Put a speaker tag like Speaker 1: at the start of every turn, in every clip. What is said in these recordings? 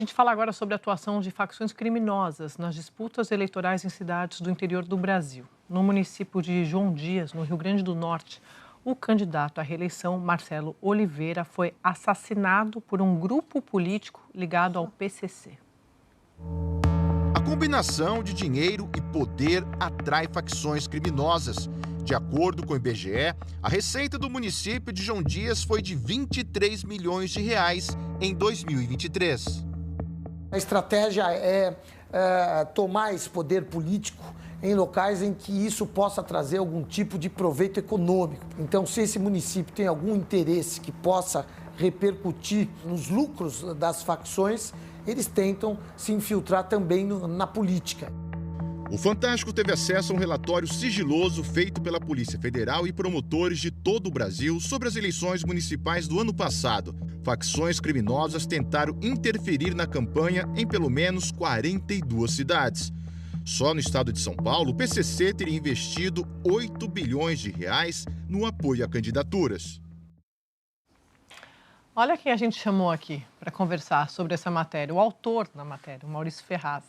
Speaker 1: A gente fala agora sobre a atuação de facções criminosas nas disputas eleitorais em cidades do interior do Brasil. No município de João Dias, no Rio Grande do Norte, o candidato à reeleição, Marcelo Oliveira, foi assassinado por um grupo político ligado ao PCC.
Speaker 2: A combinação de dinheiro e poder atrai facções criminosas. De acordo com o IBGE, a receita do município de João Dias foi de 23 milhões de reais em 2023.
Speaker 3: A estratégia é tomar esse poder político em locais em que isso possa trazer algum tipo de proveito econômico. Então, se esse município tem algum interesse que possa repercutir nos lucros das facções, eles tentam se infiltrar também na política.
Speaker 2: O Fantástico teve acesso a um relatório sigiloso feito pela Polícia Federal e promotores de todo o Brasil sobre as eleições municipais do ano passado. Facções criminosas tentaram interferir na campanha em pelo menos 42 cidades. Só no estado de São Paulo, o PCC teria investido 8 bilhões de reais no apoio a candidaturas.
Speaker 1: Olha quem a gente chamou aqui para conversar sobre essa matéria, o autor da matéria, o Maurício Ferraz.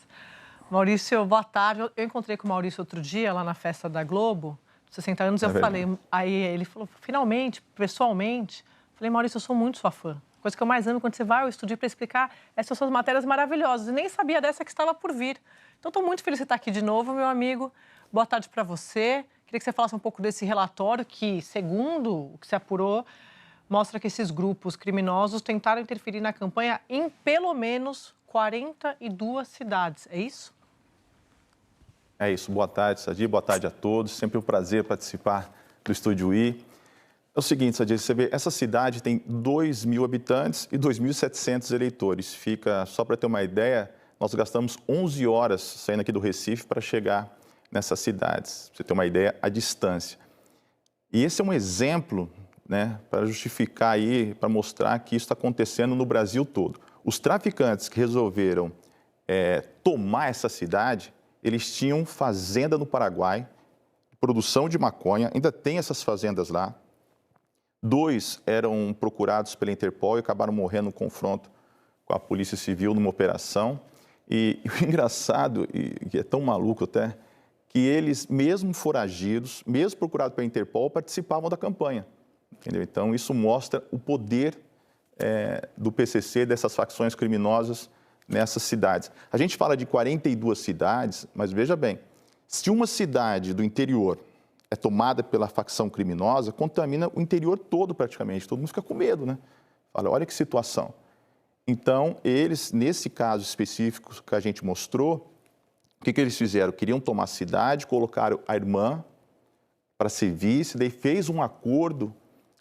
Speaker 1: Maurício, boa tarde. Eu encontrei com o Maurício outro dia lá na festa da Globo, 60 anos, eu falei, aí ele falou, finalmente, pessoalmente, falei, Maurício, eu sou muito sua fã. Coisa que eu mais amo quando você vai ao estúdio para explicar essas suas matérias maravilhosas. E nem sabia dessa que estava por vir. Então, estou muito feliz de estar aqui de novo, meu amigo. Boa tarde para você. Queria que você falasse um pouco desse relatório que, segundo o que se apurou, mostra que esses grupos criminosos tentaram interferir na campanha em pelo menos 42 cidades. É isso?
Speaker 4: É isso. Boa tarde, Sadi. Boa tarde a todos. Sempre um prazer participar do Estúdio I. É o seguinte, Sadi, você vê, essa cidade tem 2.000 habitantes e 2.700 eleitores. Fica, só para ter uma ideia, nós gastamos 11 horas saindo aqui do Recife para chegar nessas cidades. Pra você ter uma ideia, a distância. E esse é um exemplo, né, para justificar aí, para mostrar que isso está acontecendo no Brasil todo. Os traficantes que resolveram tomar essa cidade, eles tinham fazenda no Paraguai, produção de maconha, ainda tem essas fazendas lá. 2 eram procurados pela Interpol e acabaram morrendo no confronto com a Polícia Civil numa operação. E o engraçado, e que é tão maluco até, que eles, mesmo foragidos, mesmo procurados pela Interpol, participavam da campanha. Entendeu? Então, isso mostra o poder do PCC, dessas facções criminosas nessas cidades. A gente fala de 42 cidades, mas veja bem, se uma cidade do interior é tomada pela facção criminosa, contamina o interior todo praticamente, todo mundo fica com medo, né? Fala, olha que situação. Então, eles, nesse caso específico que a gente mostrou, o que eles fizeram? Queriam tomar a cidade, colocaram a irmã para ser vice, daí fez um acordo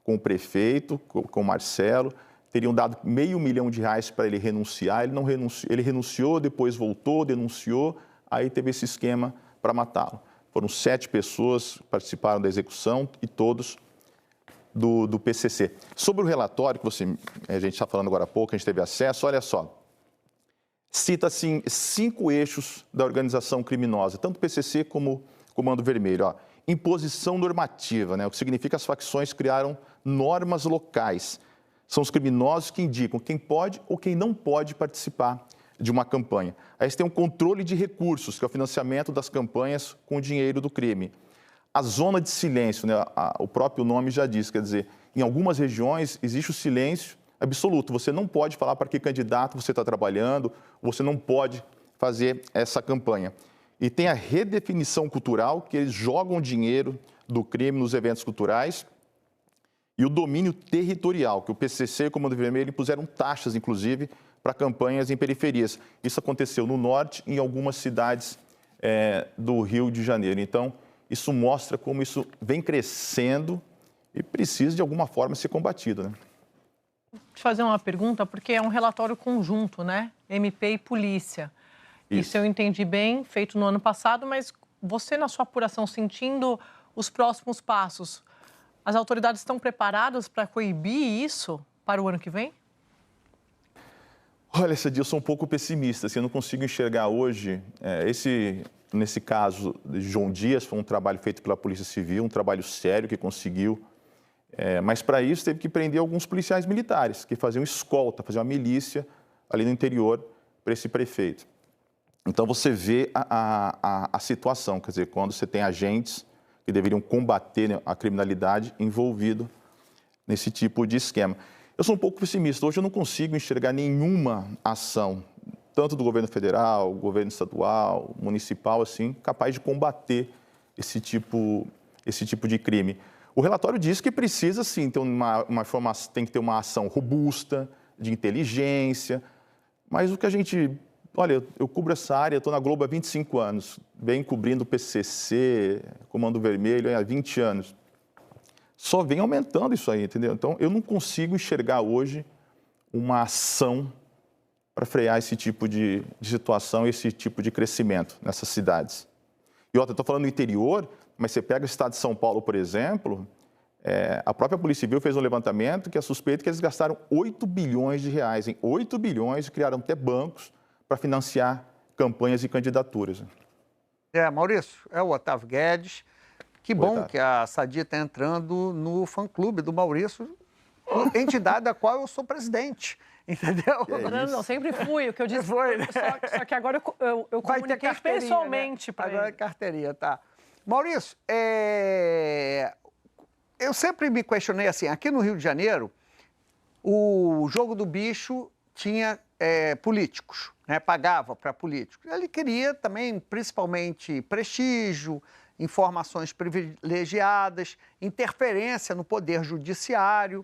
Speaker 4: com o prefeito, com o Marcelo, teriam dado R$500 mil para ele renunciar, ele não renunciou, ele renunciou, depois voltou, denunciou, aí teve esse esquema para matá-lo. Foram 7 pessoas que participaram da execução e todos do PCC. Sobre o relatório que a gente está falando agora há pouco, a gente teve acesso, olha só, cita assim 5 eixos da organização criminosa, tanto o PCC como o Comando Vermelho. Ó. Imposição normativa, né? O que significa que as facções criaram normas locais. São os criminosos que indicam quem pode ou quem não pode participar de uma campanha. Aí você tem um controle de recursos, que é o financiamento das campanhas com o dinheiro do crime. A zona de silêncio, né? O próprio nome já diz, quer dizer, em algumas regiões existe o silêncio absoluto. Você não pode falar para que candidato você está trabalhando, você não pode fazer essa campanha. E tem a redefinição cultural, que eles jogam dinheiro do crime nos eventos culturais, e o domínio territorial, que o PCC e o Comando Vermelho impuseram taxas, inclusive, para campanhas em periferias. Isso aconteceu no norte e em algumas cidades do Rio de Janeiro. Então, isso mostra como isso vem crescendo e precisa, de alguma forma, ser combatido, né?
Speaker 1: Deixa eu fazer uma pergunta, porque é um relatório conjunto, né? MP e polícia. Isso eu entendi bem, feito no ano passado, mas você, na sua apuração, sentindo os próximos passos, as autoridades estão preparadas para coibir isso para o ano que vem?
Speaker 4: Olha, Sadia, eu sou um pouco pessimista, assim, eu não consigo enxergar hoje. Nesse caso de João Dias, foi um trabalho feito pela Polícia Civil, um trabalho sério que conseguiu, mas para isso teve que prender alguns policiais militares, que faziam escolta, faziam uma milícia ali no interior para esse prefeito. Então, você vê a situação, quer dizer, quando você tem agentes que deveriam combater, né, a criminalidade envolvido nesse tipo de esquema. Eu sou um pouco pessimista. Hoje eu não consigo enxergar nenhuma ação, tanto do governo federal, governo estadual, municipal, assim, capaz de combater esse tipo de crime. O relatório diz que precisa, sim, ter tem que ter uma ação robusta, de inteligência, mas o que a gente... Olha, eu cubro essa área, estou na Globo há 25 anos, venho cobrindo o PCC, Comando Vermelho há 20 anos. Só vem aumentando isso aí, entendeu? Então, eu não consigo enxergar hoje uma ação para frear esse tipo de situação, esse tipo de crescimento nessas cidades. E outra, estou falando do interior, mas você pega o estado de São Paulo, por exemplo, a própria Polícia Civil fez um levantamento que é suspeito que eles gastaram 8 bilhões de reais, em 8 bilhões, criaram até bancos para financiar campanhas e candidaturas.
Speaker 5: Maurício, é o Otávio Guedes. Que bom que a Sadia está entrando no fã-clube do Maurício, entidade da qual eu sou presidente, entendeu?
Speaker 1: Não, sempre fui, o que eu disse.
Speaker 5: Foi, né?
Speaker 1: Só que agora eu comuniquei pessoalmente, né, para ele.
Speaker 5: Agora é carteirinha, tá. Maurício, eu sempre me questionei assim, aqui no Rio de Janeiro, o Jogo do Bicho tinha políticos, né, pagava para políticos. Ele queria também, principalmente, prestígio, informações privilegiadas, interferência no poder judiciário.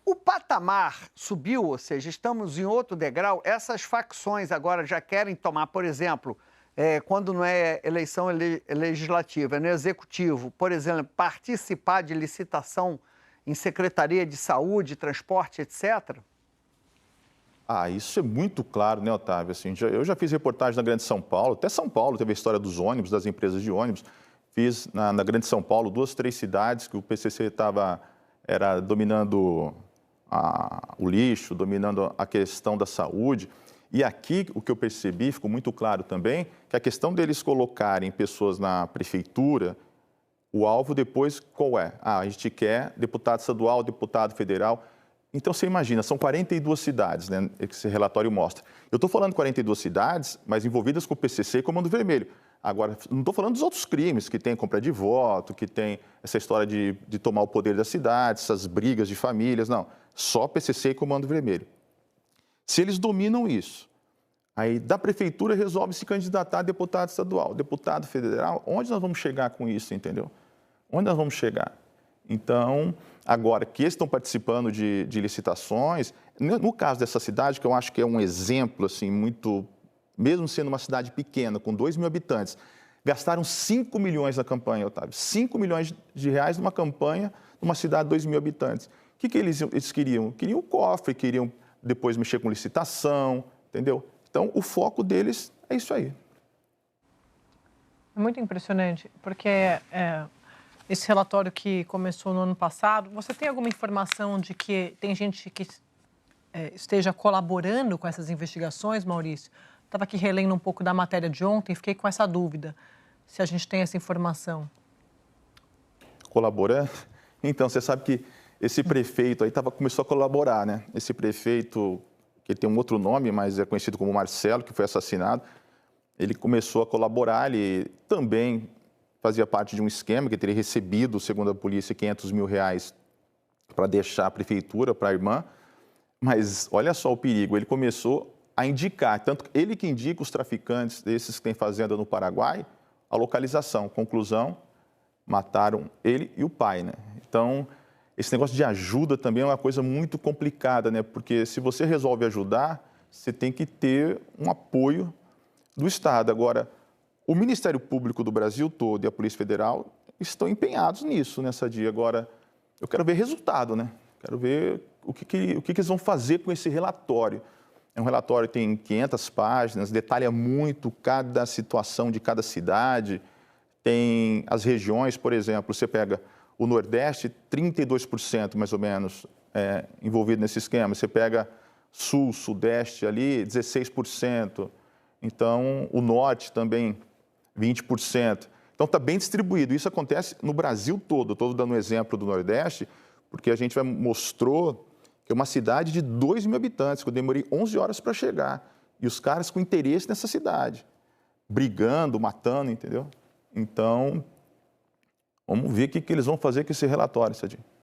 Speaker 5: O patamar subiu, ou seja, estamos em outro degrau. Essas facções agora já querem tomar, por exemplo, quando não é eleição legislativa, é no executivo, por exemplo, participar de licitação em Secretaria de Saúde, Transporte, etc.?
Speaker 4: Isso é muito claro, né, Otávio? Assim, eu já fiz reportagem na Grande São Paulo, até São Paulo teve a história dos ônibus, das empresas de ônibus. Fiz na Grande São Paulo 2, 3 cidades que o PCC era dominando o lixo, dominando a questão da saúde. E aqui, o que eu percebi, ficou muito claro também, que a questão deles colocarem pessoas na prefeitura, o alvo depois qual é? A gente quer deputado estadual, deputado federal. Então, você imagina, são 42 cidades, né, que esse relatório mostra. Eu estou falando 42 cidades, mas envolvidas com o PCC e Comando Vermelho. Agora, não estou falando dos outros crimes, que tem compra de voto, que tem essa história de tomar o poder da cidade, essas brigas de famílias, não. Só PCC e Comando Vermelho. Se eles dominam isso, aí da prefeitura resolve se candidatar a deputado estadual, deputado federal, onde nós vamos chegar com isso, entendeu? Onde nós vamos chegar? Então, agora que eles estão participando de licitações, no caso dessa cidade, que eu acho que é um exemplo, assim, muito, mesmo sendo uma cidade pequena, com 2 mil habitantes, gastaram 5 milhões na campanha, Otávio, 5 milhões de reais numa campanha numa cidade de 2 mil habitantes. O que eles queriam? Queriam o cofre, queriam depois mexer com licitação, entendeu? Então, o foco deles é isso aí.
Speaker 1: É muito impressionante, porque esse relatório que começou no ano passado, você tem alguma informação de que tem gente que esteja colaborando com essas investigações, Maurício? Estava aqui relendo um pouco da matéria de ontem e fiquei com essa dúvida, se a gente tem essa informação.
Speaker 4: Colaborando? Então, você sabe que esse prefeito aí começou a colaborar, né? Esse prefeito, que tem um outro nome, mas é conhecido como Marcelo, que foi assassinado, ele começou a colaborar, ele também fazia parte de um esquema que teria recebido, segundo a polícia, 500 mil reais para deixar a prefeitura, para a irmã. Mas olha só o perigo, ele começou a indicar, tanto ele que indica os traficantes desses que têm fazenda no Paraguai, a localização. Conclusão, mataram ele e o pai, né? Então, esse negócio de ajuda também é uma coisa muito complicada, né? Porque se você resolve ajudar, você tem que ter um apoio do Estado. Agora, o Ministério Público do Brasil todo e a Polícia Federal estão empenhados nisso, nessa dia. Agora, eu quero ver resultado, né? Quero ver o que eles vão fazer com esse relatório. É um relatório que tem 500 páginas, detalha muito cada situação de cada cidade. Tem as regiões, por exemplo, você pega o Nordeste, 32% mais ou menos envolvido nesse esquema. Você pega Sul, Sudeste ali, 16%. Então, o Norte também, 20%. Então, está bem distribuído. Isso acontece no Brasil todo. Estou dando um exemplo do Nordeste, porque a gente mostrou que é uma cidade de 2 mil habitantes, que eu demorei 11 horas para chegar. E os caras com interesse nessa cidade, brigando, matando, entendeu? Então, vamos ver o que eles vão fazer com esse relatório, Sadi.